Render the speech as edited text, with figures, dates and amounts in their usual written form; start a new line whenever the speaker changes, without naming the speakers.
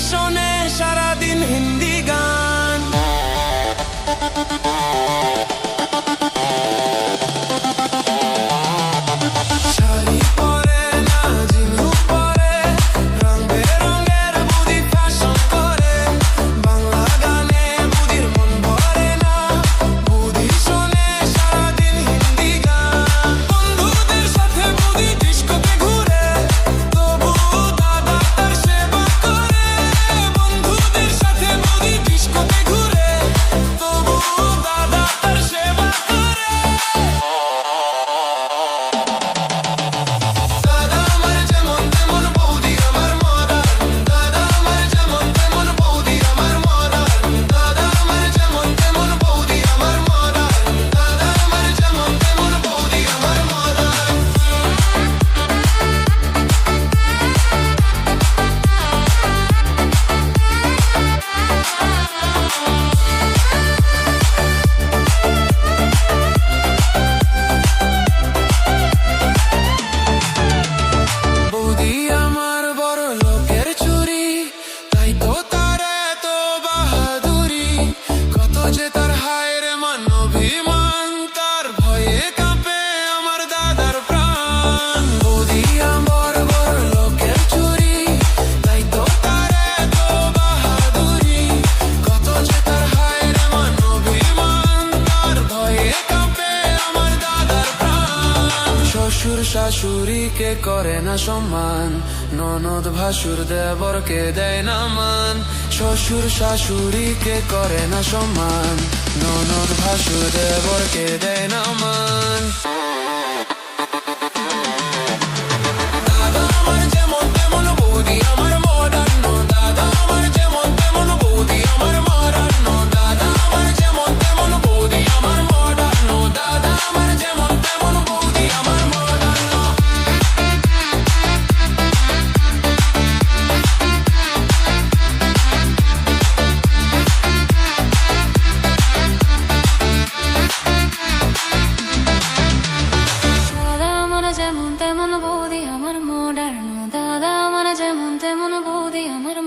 শোনে সারাদিন হিন্দি গান। শাড়ি পরে না ঝিনুক পরে, রং বেরঙের বুড়ি ফ্যাশন করে। বাংলা গানে বুড়ির মন ভরে না, বুড়ি শোনে সারাদিন হিন্দি গান। বন্ধুদের সাথে বুড়ি ডিস্কোতে ঘুরে, তবু দাদা তার সেবা করে। বন্ধুদের সাথে বুড়ি ডিস্কোতে ঘুরে, তবু দাদা তার সেবা করে। দাদা আমার যেমন তেমন বৌদি আমার মডার্ন। দাদা আমার যেমন তেমন বৌদি আমার মডার্ন। দাদা আমার যেমন তেমন বৌদি আমার মডার্ন। দাদা আমার যেমন তেমন বৌদি আমার মডার্ন। বৌদি আমার বড় লোকের চুরি, তাই তো তার এত বাহাদুরি। কত যে তার হায়ের মান অভিমান, তার ভয়ে কাঁপে আমার দাদার প্রাণ। বৌদি আমার বড় লোকের চুরি, তাই তো তার এত বাহাদুরি। কত যে তার হায়ের মান অভিমান, তার ভয়ে কাঁপে আমার দাদার প্রাণ। শ্বশুর শাশুড়িকে করে না সম্মান, ননদ ভাসুর দেবরকে দেয় না মান। শ্বশুর শাশুড়িকে করে না সম্মান, ননদ ভাসুর দেবরকে দেয় না মান। দাদা আমার যেমন তেমন বৌদি আমার মডার্ন। দাদা আমার যেমন তেমন বৌদি আমার মডার্ন। দাদা আমার যেমন তেমন বৌদি আমার মডার্ন। দাদা আমার যেমন তেমন বৌদি আমার মডার্ন।
দাদা আমার যেমন তেমন বৌদি আমার মডার্ন। দাদা আমার যেমন তেমন বৌদি আমার